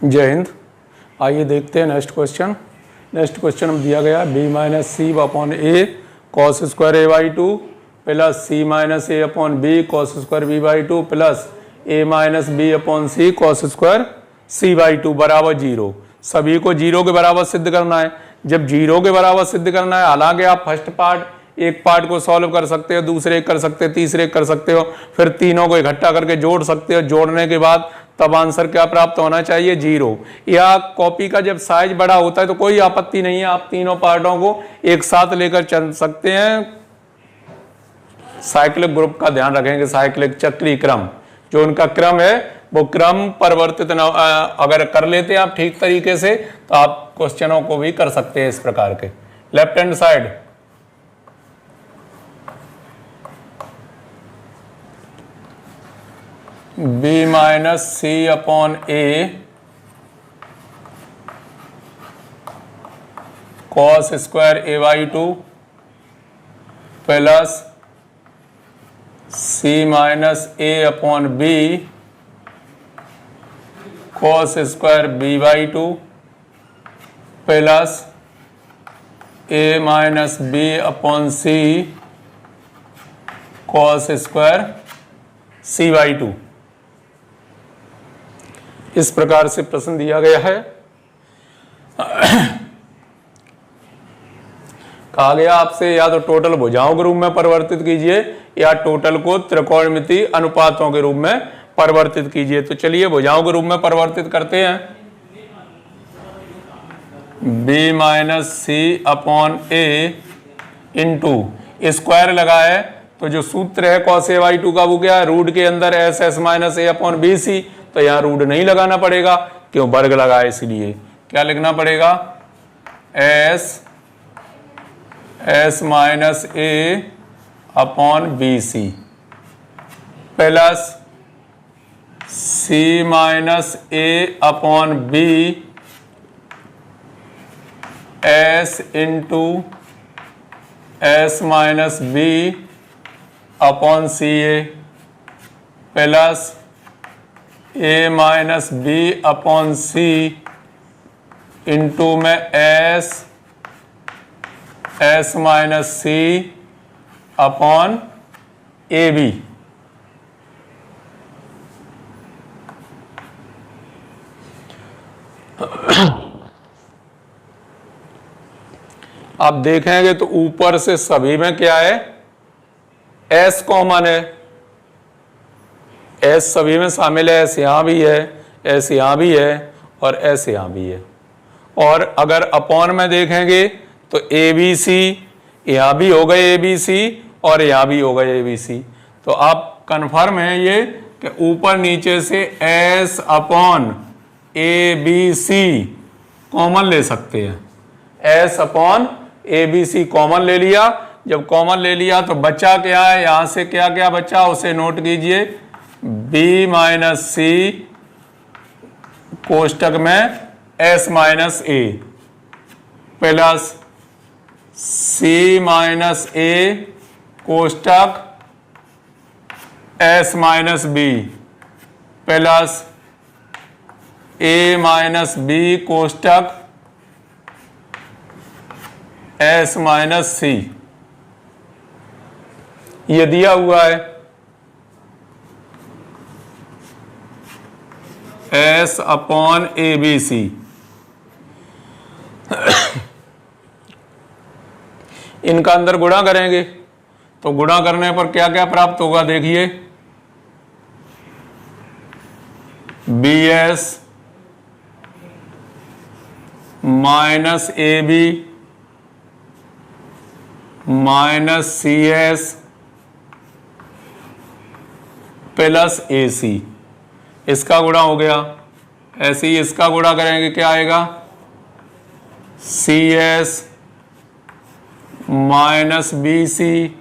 जय हिंद। आइए देखते हैं नेक्स्ट क्वेश्चन। नेक्स्ट क्वेश्चन में दिया गया B minus C upon A cos square A by two plus C minus A upon B cos square B by two plus A minus B upon C cos square C by two बराबर zero. सभी को zero के बराबर सिद्ध करना है। जब zero के बराबर सिद्ध करना है, हालांकि आप फर्स्ट पार्ट एक पार्ट को सॉल्व कर सकते हो, दूसरे कर सकते हो, तीसरे कर सकते हो, फिर तीनों को इकट्ठा करके जोड़ सकते हो। जोड़ने के बाद तब आंसर क्या प्राप्त होना चाहिए? जीरो। या कॉपी का जब साइज बड़ा होता है तो कोई आपत्ति नहीं है, आप तीनों पार्टों को एक साथ लेकर चल सकते हैं। साइक्लिक ग्रुप का ध्यान रखेंगे, साइक्लिक चक्रीय क्रम जो उनका क्रम है वो क्रम परिवर्तित न अगर कर लेते हैं आप ठीक तरीके से तो आप क्वेश्चनों को भी कर सकते हैं इस प्रकार के। Left hand side B minus C upon A cos square A by two plus C minus A upon B cos square B by two plus A minus B upon C cos square C by two. इस प्रकार से प्रश्न दिया गया है। कहा गया आपसे या तो टोटल भुजाओं के रूप में परिवर्तित कीजिए या टोटल को त्रिकोणमितीय अनुपातों के रूप में परिवर्तित कीजिए। तो चलिए भुजाओं के रूप में परिवर्तित करते हैं। b माइनस सी अपॉन ए इंटू स्क्वायर लगा है तो जो सूत्र है cos a बाई टू का वो क्या है? रूट के अंदर S S minus A upon B सी। तो यहाँ रूट नहीं लगाना पड़ेगा, क्यों? वर्ग लगा है, इसलिए क्या लिखना पड़ेगा? S S minus A upon B C plus C minus A upon B S into S minus B upon C A plus A minus B upon C into में S S minus C upon A B. आप देखेंगे तो ऊपर से सभी में क्या है? एस कॉमन है, एस सभी में शामिल है। एस यहां भी है, एस यहां भी है और एस यहां भी है। और अगर अपॉन में देखेंगे तो ए बी सी यहां भी हो गए, ए बी सी और यहां भी हो गए, ए बी सी। तो आप कन्फर्म है ये कि ऊपर नीचे से S upon A B C common ले सकते हैं। S upon A B C common ले लिया। जब कॉमन ले लिया तो बचा क्या है? यहां से क्या क्या बचा उसे नोट कीजिए। बी माइनस सी कोष्टक में S minus A plus C minus A कोष्टक S minus B plus A minus B कोष्टक एस माइनस सी। ये दिया हुआ है S upon A B C. इनका अंदर गुणा करेंगे तो गुणा करने पर क्या क्या प्राप्त होगा? देखिए B S minus A B minus C S plus A C. इसका गुणा हो गया। ऐसे ही इसका गुणा करेंगे, क्या आएगा? C S minus B C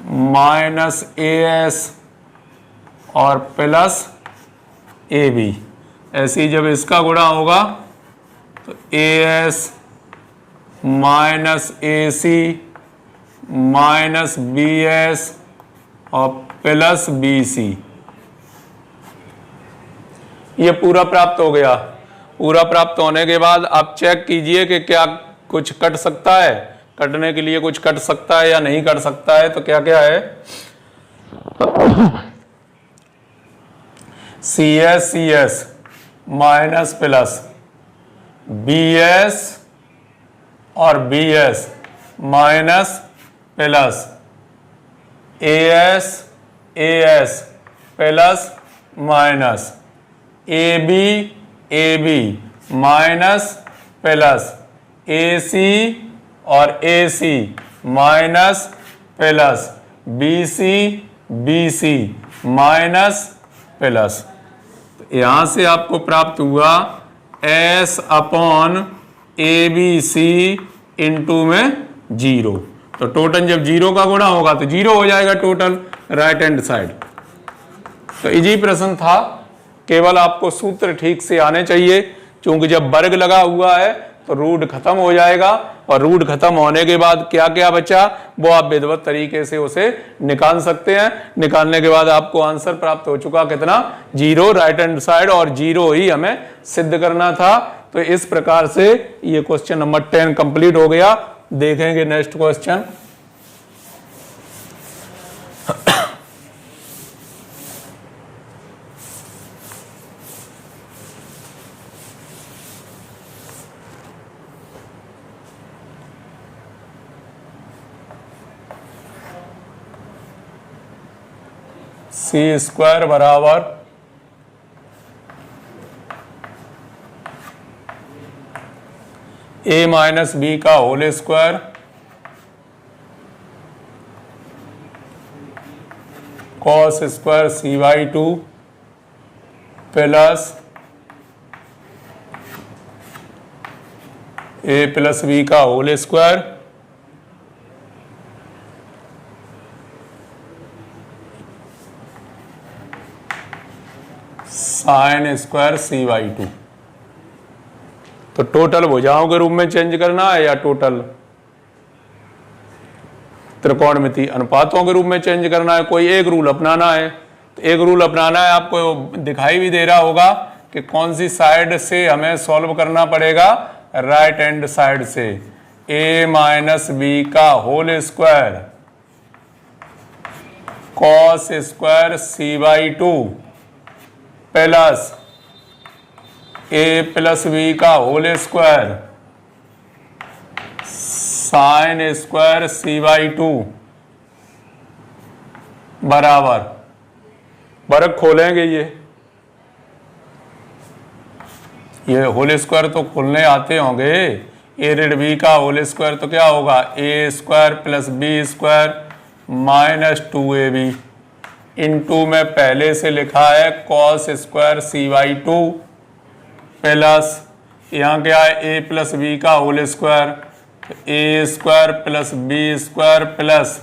minus A S और प्लस ए बी। ऐसे ही जब इसका गुणा होगा तो A S minus A C minus B S और प्लस बी सी। ये पूरा प्राप्त हो गया। पूरा प्राप्त होने के बाद आप चेक कीजिए कि क्या कुछ कट सकता है, कटने के लिए कुछ कट सकता है या नहीं कट सकता है। तो क्या क्या है, CS माइनस प्लस BS और BS minus plus AS plus minus AB minus plus AC और AC minus plus BC minus plus. यहां से आपको प्राप्त हुआ S अपॉन ABC इंटू में 0। तो टोटल जब 0 का गुणा होगा तो 0 हो जाएगा टोटल राइट हैंड साइड। तो इजी प्रश्न था, केवल आपको सूत्र ठीक से आने चाहिए। क्योंकि जब वर्ग लगा हुआ है तो रूट खत्म हो जाएगा, और रूट खत्म होने के बाद क्या क्या बचा वो आप विधिवत तरीके से उसे निकाल सकते हैं। निकालने के बाद आपको आंसर प्राप्त हो चुका कितना, 0 राइट हैंड साइड, और 0 ही हमें सिद्ध करना था। तो इस प्रकार से ये क्वेश्चन नंबर 10 कंप्लीट हो गया। देखेंगे नेक्स्ट क्वेश्चन। C² बराबर A माइनस B का whole square cos square C/2 plus A plus B का whole square sine square C/2। तो टोटल भुजाओं के रूप में चेंज करना है या टोटल त्रिकोणमिति अनुपातों के रूप में चेंज करना है, कोई एक रूल अपनाना है। तो एक रूल अपनाना है, आपको दिखाई भी दे रहा होगा कि कौन सी साइड से हमें सॉल्व करना पड़ेगा, राइट हैंड साइड से। A माइनस B का whole square cos square C/2 plus A plus B का whole square sine square C/2 बराबर, वर्ग खोलेंगे। ये होल स्क्वायर तो खोलने आते होंगे। A ऋण B का होल स्क्वायर तो क्या होगा, A square plus B square minus 2AB into में पहले से लिखा है cos स्क्वायर C/2 प्लस यहाँ क्या है A प्लस B का whole square, A square plus B square plus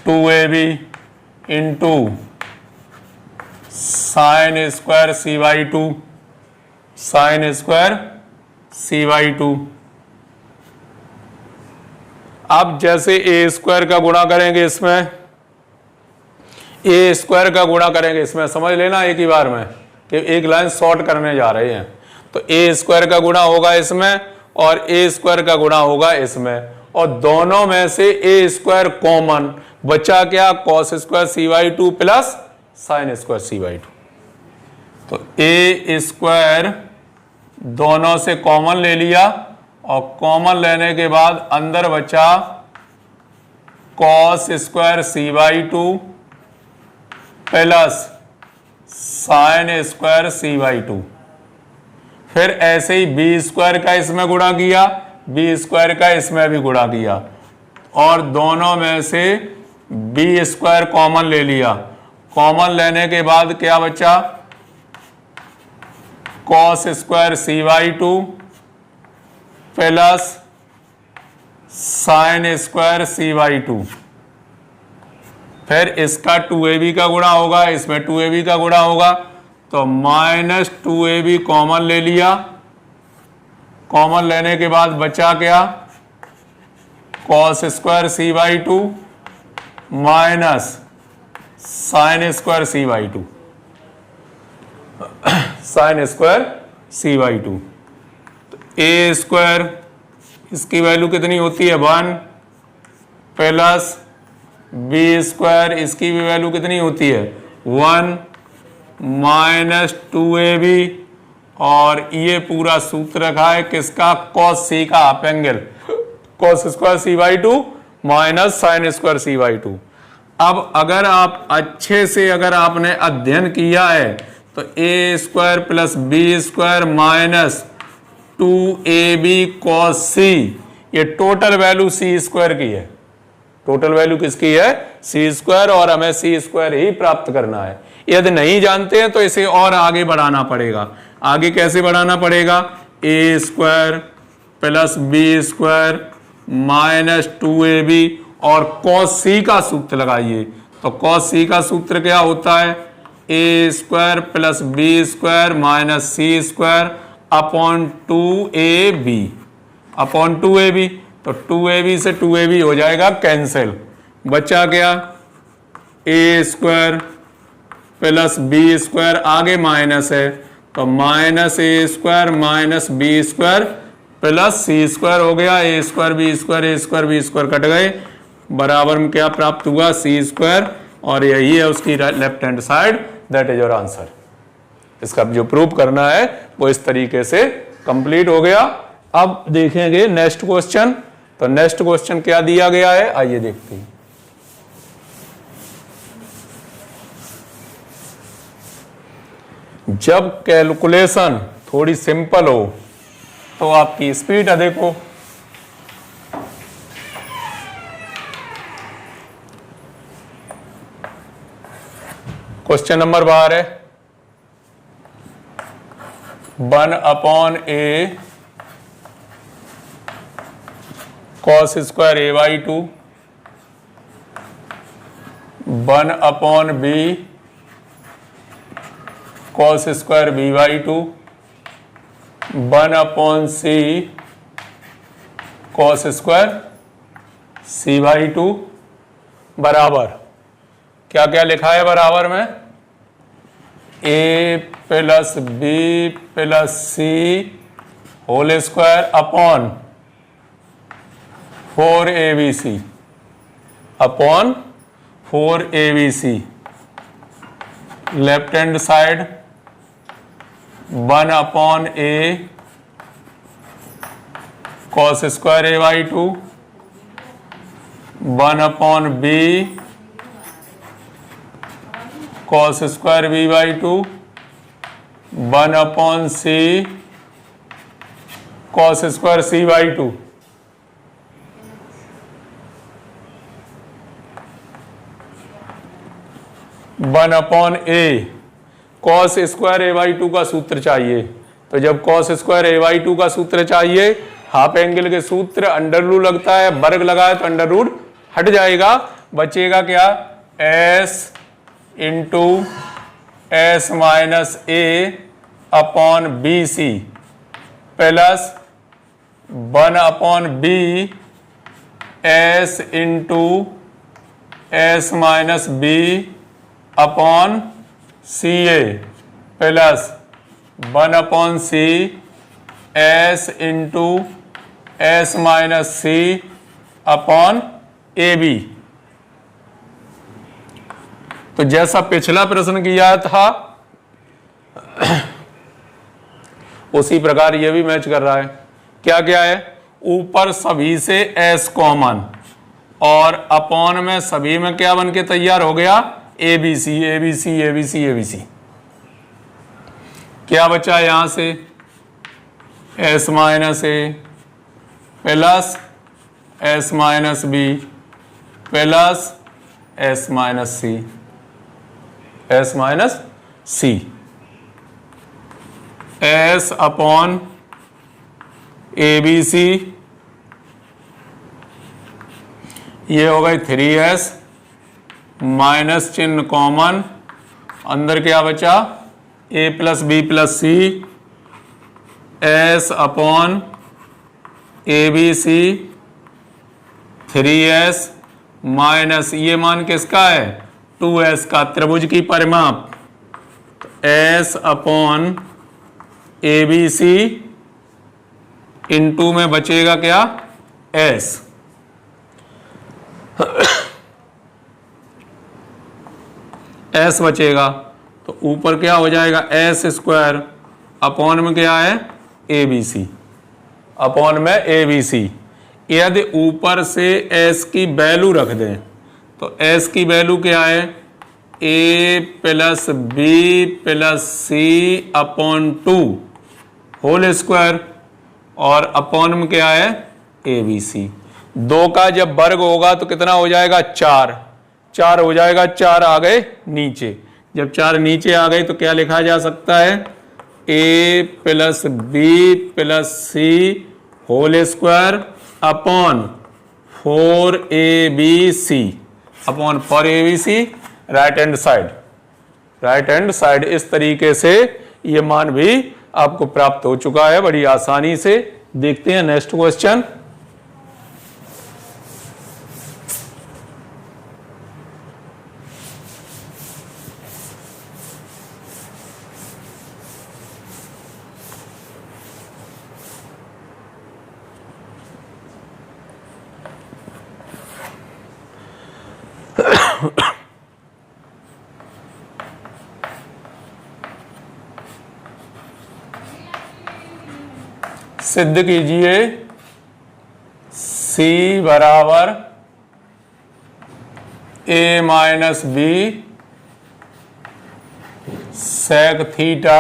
2AB into sine square C/2 sine square C/2। अब जैसे A स्क्वायर का गुणा करेंगे इसमें, A स्क्वायर का गुणा करेंगे इसमें, समझ लेना एक ही बार में कि एक लाइन शॉर्ट करने जा रहे हैं। तो A स्क्वायर का गुणा होगा इसमें और A स्क्वायर का गुणा होगा इसमें, और दोनों में से A स्क्वायर कॉमन बचा क्या, cos square C/2 plus sign square C/2। तो A स्क्वायर दोनों से कॉमन ले लिया, और कॉमन लेने के बाद अंदर बचा cos square C/2 plus sign square C/2। फिर ऐसे ही B स्क्वायर का इसमें गुणा किया, B स्क्वायर का इसमें भी गुणा किया, और दोनों में से B स्क्वायर कॉमन ले लिया। कॉमन लेने के बाद क्या बचा, cos square C/2 plus sign square C/2। फिर इसका 2AB का गुणा होगा, इसमें 2AB का गुणा होगा, तो माइनस 2AB कॉमन ले लिया। कॉमन लेने के बाद बचा क्या, cos square C/2 minus sine square C/2। Sine square C by two. तो ए स्क्वायर इसकी वैल्यू कितनी होती है 1 प्लस बी स्क्वायर इसकी भी वैल्यू कितनी होती है 1 माइनस 2ab और ये पूरा सूत्र रखा है किसका कॉस सी का half angle cos square C by two minus sine square C by two. अब अगर आप अच्छे से अगर आपने अध्ययन किया है तो A square plus B square minus 2ab cos C ये टोटल वैल्यू सी स्क्वायर की है। टोटल वैल्यू किसकी है सी स्क्वायर और हमें सी स्क्वायर ही प्राप्त करना है। यदि नहीं जानते हैं तो इसे और आगे बढ़ाना पड़ेगा। आगे कैसे बढ़ाना पड़ेगा A square plus B square minus 2ab और cos सी का सूत्र लगाइए। तो cos सी का सूत्र क्या होता है A square plus B square minus C square upon 2ab upon 2ab। तो 2ab से 2ab हो जाएगा कैंसिल। बचा क्या A square plus B square आगे माइनस है तो minus A square minus B square plus C square हो गया। A square B square A square B square cut गए बराबर में क्या प्राप्त हुआ सी स्क्वायर और यही है उसकी left hand side. That is your answer. इसका जो प्रूव करना है वो इस तरीके से कंप्लीट हो गया। अब देखेंगे नेक्स्ट क्वेश्चन। तो नेक्स्ट क्वेश्चन क्या दिया गया है आइए देखते हैं। जब कैलकुलेशन थोड़ी सिंपल हो तो आपकी स्पीड अधिक हो। क्वेश्चन नंबर 12 है 1 upon A cos square A by two 1 upon B cos square B by two 1 upon C cos square C by two बराबर क्या क्या लिखा है बराबर में A plus B plus C whole square upon 4abc upon 4abc। Left hand side 1 upon A cos square A by two 1 upon B cos square B by two 1 upon C cos square C by to. One upon A cos square A by two का सूत्र चाहिए। तो जब cos square A by two का सूत्र चाहिए half angle के सूत्र अंडर रूट लगता है वर्ग लगाए तो अंडर रूट हट जाएगा बचेगा क्या S into S minus A upon B C plus 1 upon B S into S minus B upon C A plus 1 upon C S into S minus C upon A B. तो जैसा पिछला प्रश्न किया था उसी प्रकार ये भी मैच कर रहा है। क्या क्या है ऊपर सभी से एस कॉमन और अपॉन में सभी में क्या बन के तैयार हो गया A B C A B C A B C A B C. क्या बचा यहां से S minus A plus S minus B plus S minus C S minus C S upon A B C ये हो गई 3s minus चिन्ह common अंदर क्या बचा A plus B plus C S upon A B C 3s minus ये मान किसका है 2s का त्रिभुज की परिमाप S upon A B C into में बचेगा क्या, एस। एस बचेगा तो ऊपर क्या हो जाएगा, एस स्क्वायर अपॉन में क्या है, ए बी सी, अपॉन में ए बी सी। यदि ऊपर से एस की वैल्यू रख दें तो एस की वैल्यू क्या है, A plus B plus C upon 2 whole square, और अपॉन में क्या है, ए बी सी। 2 का जब वर्ग होगा तो कितना हो जाएगा, 4 4 हो जाएगा, 4 आ गए नीचे। जब 4 नीचे आ गए तो क्या लिखा जा सकता है, A plus B plus C whole square upon 4abc upon 4abc right hand side, right hand side. इस तरीके से ये मान भी आपको प्राप्त हो चुका है बड़ी आसानी से। देखते हैं नेक्स्ट क्वेश्चन। सिद्ध कीजिए C बराबर a minus B sec theta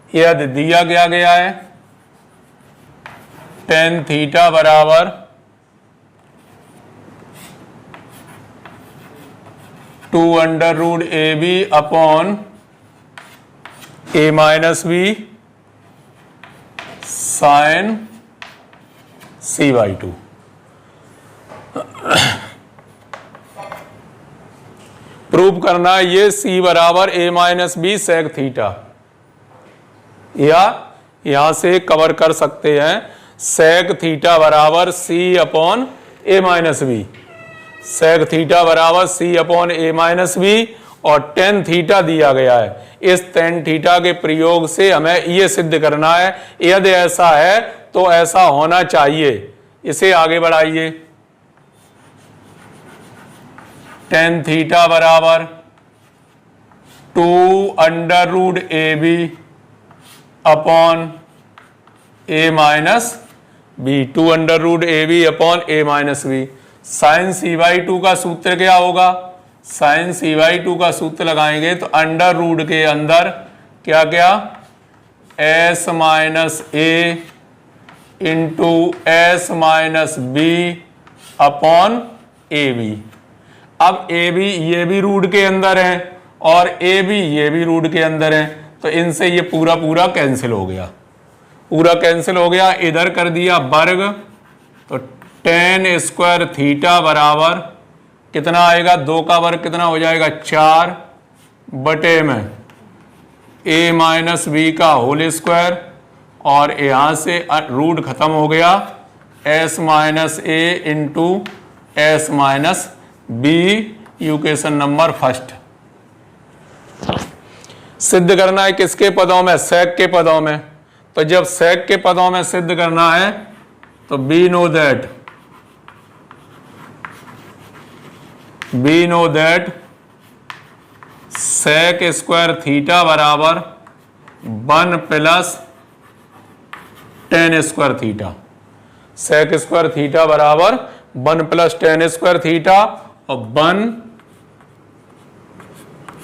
यदि दिया गया है टेन थीटा बराबर 2 under root A B upon a minus B sine c/2। Prove करना है ये c बराबर a minus B sec theta, या यहां से कवर कर सकते हैं सेक थीटा बराबर c upon a minus B, sec theta बराबर c upon a minus B, और टेन थीटा दिया गया है। इस टेन थीटा के प्रयोग से हमें यह सिद्ध करना है यदि ऐसा है तो ऐसा होना चाहिए। इसे आगे बढ़ाइए। टेन थीटा बराबर 2 under root A B upon A minus B, 2 under root A B upon A minus B. Sine c/2 का सूत्र क्या होगा, साइन c/2 का सूत्र लगाएंगे तो अंडर रूट के अंदर क्या क्या, s minus A into S minus B upon A B. अब ए बी ये भी रूट के अंदर है और ए बी ये भी रूट के अंदर है, तो इनसे ये पूरा पूरा कैंसिल हो गया, पूरा कैंसिल हो गया। इधर कर दिया वर्ग तो टेन स्क्वायर थीटा बराबर कितना आएगा, 2 का वर्ग कितना हो जाएगा, 4 बटे में a माइनस बी का होल स्क्वायर, और यहां से रूट खत्म हो गया, s minus A into S minus B. Equation number first. सिद्ध करना है किसके पदों में, सेक के पदों में। तो जब सेक के पदों में सिद्ध करना है तो we know that sec square theta बराबर 1 plus tan square theta. Sec square theta बराबर 1 प्लस टेन स्क्वायर थीटा, और 1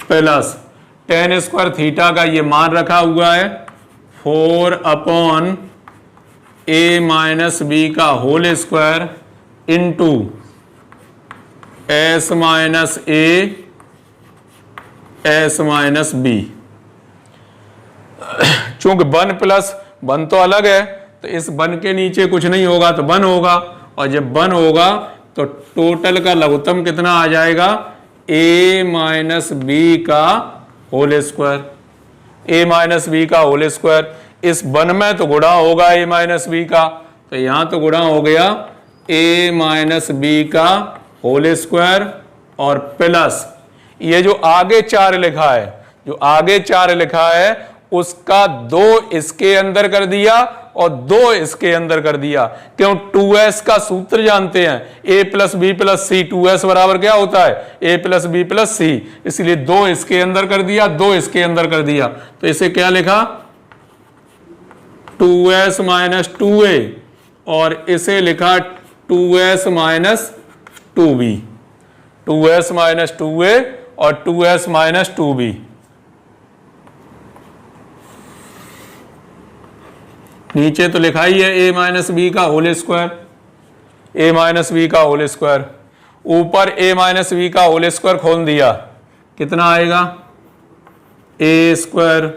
प्लस टेन स्क्वायर थीटा का ये मान रखा हुआ है 4 अपॉन ए माइनस बी का whole square into S minus A S minus B. चूंकि 1 प्लस 1 तो अलग है तो इस 1 के नीचे कुछ नहीं होगा तो 1 होगा, और जब 1 होगा तो टोटल का लघुत्तम कितना आ जाएगा, a माइनस बी का whole square, a minus B का होल स्क्वायर। इस 1 में तो गुणा होगा a माइनस बी का, तो यहां तो गुणा हो गया a माइनस बी का होल स्क्वायर और प्लस ये जो आगे 4 लिखा है जो आगे 4 लिखा है उसका 2 इसके अंदर कर दिया और 2 इसके अंदर कर दिया। क्यों? 2s का सूत्र जानते हैं, a plus B plus C. 2s बराबर क्या होता है? a plus B plus C. इसलिए 2 इसके अंदर कर दिया, 2 इसके अंदर कर दिया, तो इसे क्या लिखा? 2s माइनस 2a, और इसे लिखा 2s minus 2b। 2s minus 2a और 2s माइनस 2b। नीचे तो लिखा ही है a माइनस बी का whole square, a minus B का होल स्क्वायर। ऊपर a माइनस बी का होल स्क्वायर खोल दिया, कितना आएगा? a square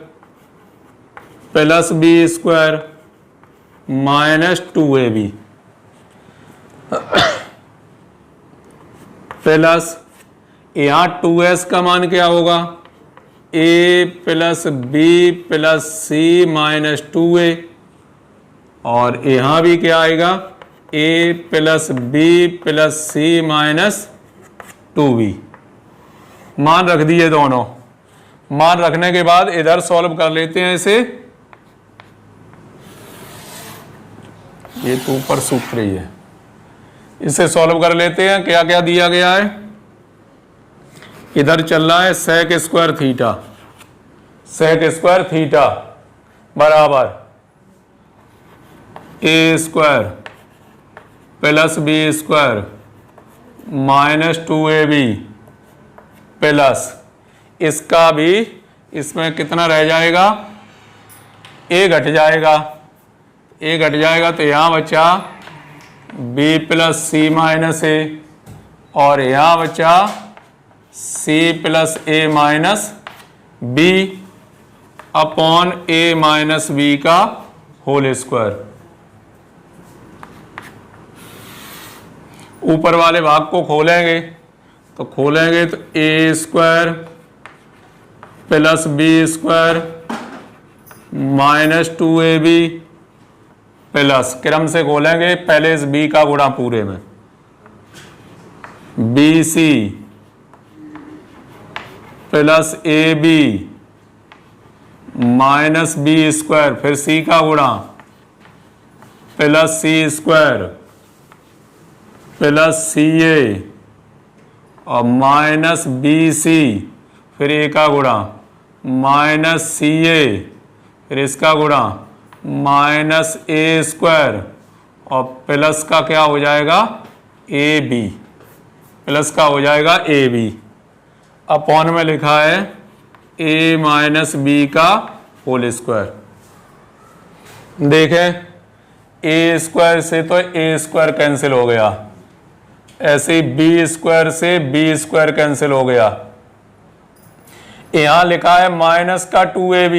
plus B square minus 2ab plus यहां 2s का मान क्या होगा? a plus B plus C minus 2a, और यहां भी क्या आएगा? a plus B plus C minus 2b। मान रख दिए दोनों। मान रखने के बाद इधर सॉल्व कर लेते हैं इसे। ये तो ऊपर सूत्र ही है, इसे सॉल्व कर लेते हैं। क्या क्या दिया गया है? इधर चल रहा है sec square theta. Sec square theta बराबर a square plus B square minus 2ab plus इसका भी, इसमें कितना रह जाएगा? a घट जाएगा, a घट जाएगा तो यहाँ बचा b plus C minus a, और यहाँ बचा c plus a minus b upon a minus b का होल स्क्वायर। ऊपर वाले भाग को खोलेंगे तो a square plus B square minus 2ab plus, क्रम से खोलेंगे, पहले इस b का गुणा पूरे में, bc plus ab minus B square, फिर c का गुणा plus C square plus C A और माइनस बी सी, फिर ए का गुणा माइनस सी ए, फिर इसका गुणा माइनस ए स्क्वायर, और प्लस का क्या हो जाएगा? ए बी, प्लस का हो जाएगा ए बी। अपॉन में लिखा है ए माइनस बी का होल स्क्वायर। देखें ए स्क्वायर से तो ए स्क्वायर कैंसिल हो गया, ऐसे बी स्क्वायर से बी स्क्वायर कैंसिल हो गया। यहां लिखा है माइनस का 2ab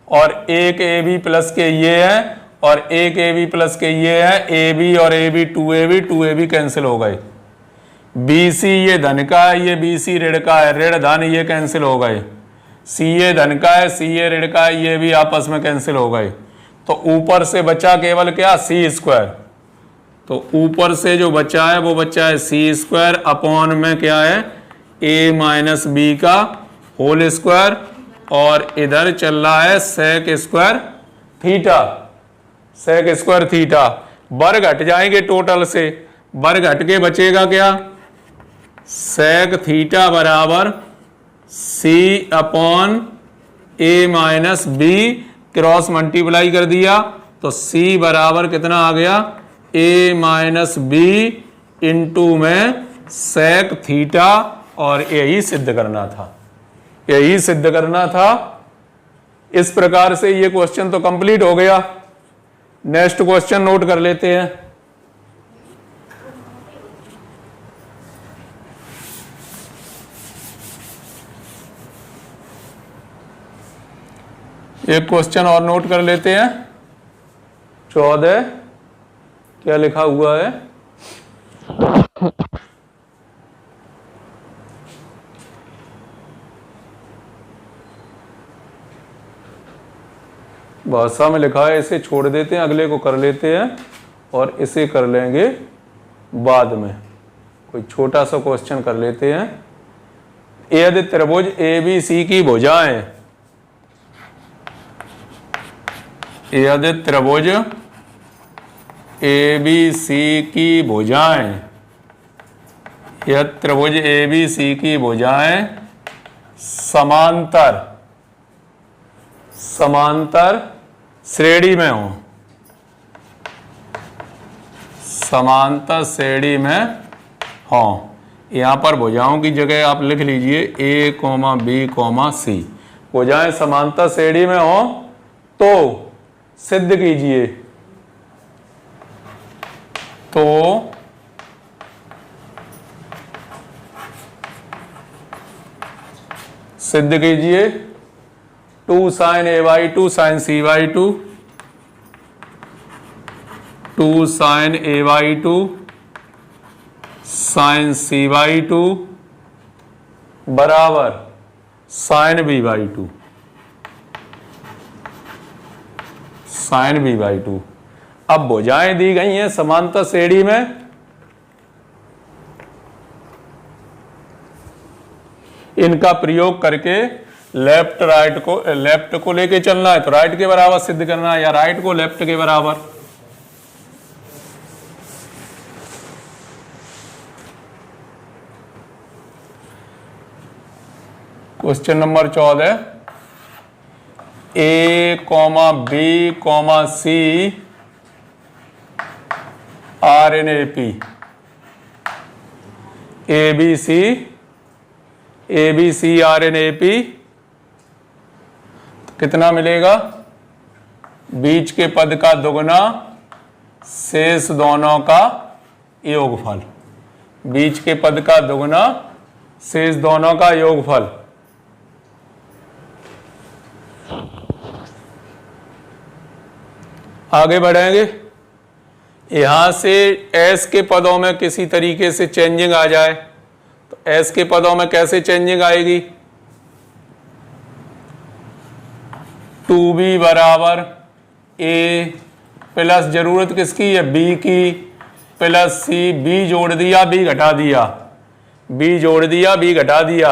और एक ए बी प्लस के ये है और एक ए बी प्लस के ये है, ए बी और ए बी 2ab कैंसिल हो गए। बी सी ये धन का है, ये बी सी ऋण का है, ऋण धन ये कैंसिल हो गए। सी ए धन का है, सी ए ऋण का है, ये भी आपस में कैंसिल हो गए। तो ऊपर से बचा केवल क्या? सी स्क्वायर। तो ऊपर से जो बचा है वो बचा है सी स्क्वायर, अपॉन में क्या है? ए माइनस बी का होल स्क्वायर, और इधर चल रहा है sec square theta. Sec square theta वर्ग हट जाएंगे टोटल से, वर्ग हट के बचेगा क्या? सेक थीटा बराबर सी upon A minus B, cross multiply कर दिया तो सी बराबर कितना आ गया? ए माइनस बी इंटू में सेक थीटा। और यही सिद्ध करना था, यही सिद्ध करना था। इस प्रकार से ये क्वेश्चन तो कंप्लीट हो गया। नेक्स्ट क्वेश्चन नोट कर लेते हैं। एक क्वेश्चन और नोट कर लेते हैं। 14 क्या लिखा हुआ है? भाषा में लिखा है, इसे छोड़ देते हैं, अगले को कर लेते हैं और इसे कर लेंगे बाद में। कोई छोटा सा क्वेश्चन कर लेते हैं। यदि त्रिभुज ABC की भुजाएं, यदि त्रिभुज ABC की भुजाएं, यदि त्रिभुज ABC की भुजाएं समांतर श्रेणी में हो, समांतर श्रेणी में हो। यहां पर भुजाओं की जगह आप लिख लीजिए A, B, C। भुजाएं समांतर श्रेणी में हो तो सिद्ध कीजिए, तो सिद्ध कीजिए 2 sin A/2 sin C/2, 2 sin A/2 sin C/2 बराबर sin B/2, sin B/2। अब भुजाएं दी गई हैं समांतर श्रेणी में, इनका प्रयोग करके लेफ्ट को लेके चलना है तो राइट के बराबर सिद्ध करना है, या राइट को लेफ्ट के बराबर। Question number 14, A, B, C are in AP, ABC are in AP, कितना मिलेगा? बीच के पद का दुगना शेष दोनों का योगफल, बीच के पद का दुगना शेष दोनों का योगफल। आगे बढ़ेंगे, यहां से S के पदों में किसी तरीके से चेंजिंग आ जाए तो S के पदों में कैसे चेंजिंग आएगी? 2B बराबर A प्लस जरूरत किसकी है? B की, प्लस C, B जोड़ दिया B घटा दिया, B जोड़ दिया B घटा दिया,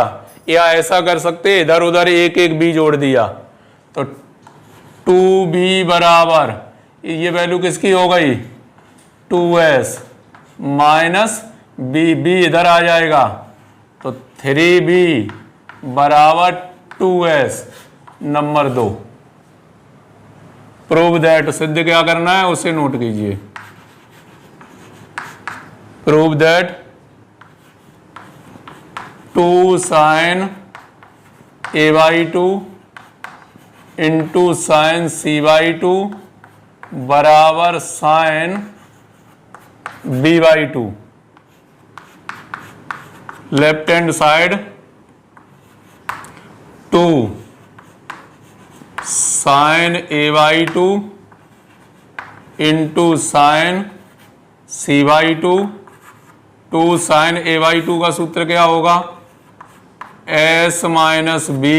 या ऐसा कर सकते इधर उधर एक एक B जोड़ दिया तो 2B बराबर ये वैल्यू किसकी हो गई? 2S माइनस B इधर आ जाएगा तो 3B बराबर 2S। नंबर 2, प्रूव दैट, सिद्ध क्या करना है उसे नोट कीजिए। Prove that 2 sin A/2 into sin C/2 बराबर sin B/2। Left hand side 2 sin A/2 into sin C/2। 2 sin A/2 का सूत्र क्या होगा? S minus B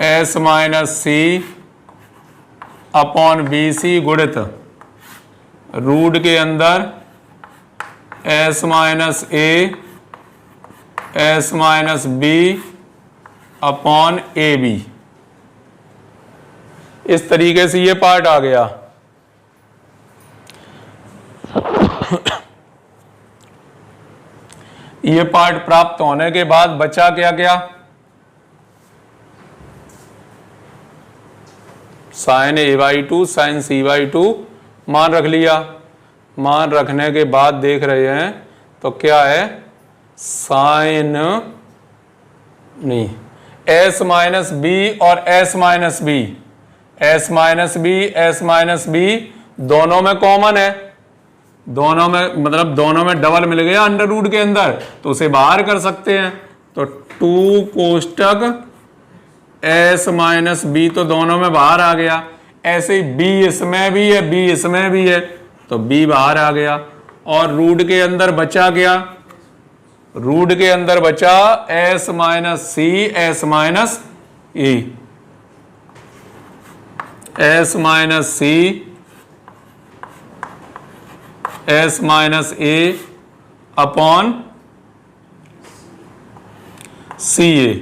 S minus C upon BC गुणित रूट के अंदर S minus A S minus B upon AB। इस तरीके से ये पार्ट आ गया। ये पार्ट प्राप्त होने के बाद बचा क्या क्या? sin A/2 sin C/2 मान रख लिया। मान रखने के बाद देख रहे हैं तो क्या है? साइन नहीं, S माइनस B और S minus B, S minus B S minus B दोनों में कॉमन है, दोनों में मतलब दोनों में डबल मिल गया अंडर रूट के अंदर तो उसे बाहर कर सकते हैं। तो 2 कोष्टक S माइनस B तो दोनों में बाहर आ गया। ऐसे ही B इसमें भी है B इसमें भी है तो B बाहर आ गया। और रूट के अंदर बचा क्या? रूट के अंदर बचा S minus C S minus E, S minus C S minus A upon C A,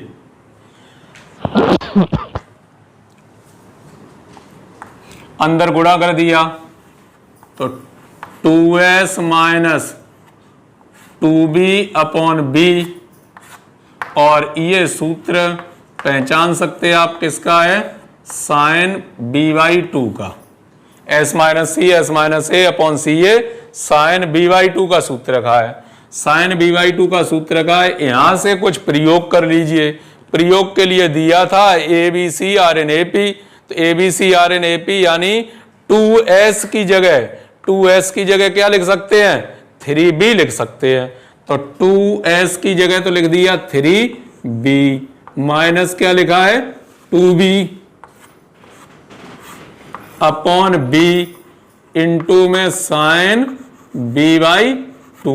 अंदर गुणा कर दिया तो 2s minus 2b upon B, और ये सूत्र पहचान सकते हैं आप किसका है, साइन बी बाई टू का, S minus A upon C A sine B by two का सूत्र रखा है। साइन बी बाई टू का सूत्र रखा है, यहां से कुछ प्रयोग कर लीजिए। प्रयोग के लिए दिया था A B C R N A P, तो A B C R N A P यानी 2s की जगह क्या लिख सकते हैं, 3b लिख सकते हैं। तो 2s की जगह तो लिख दिया 3b, माइनस क्या लिखा है 2b अपॉन b इंटू में साइन b बाई टू,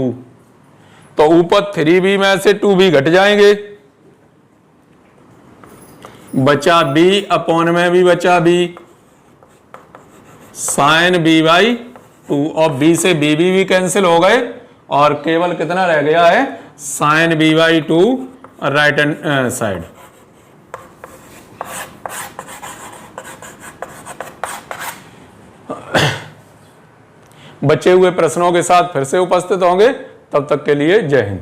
तो ऊपर 3b में से 2b घट जाएंगे, बचा b अपॉन में भी बचा b sine b by two, और b से b भी कैंसिल हो गए और केवल कितना रह गया है, sine b by two right hand side. बचे हुए प्रश्नों के साथ फिर से उपस्थित होंगे, तब तक के लिए जय हिंद।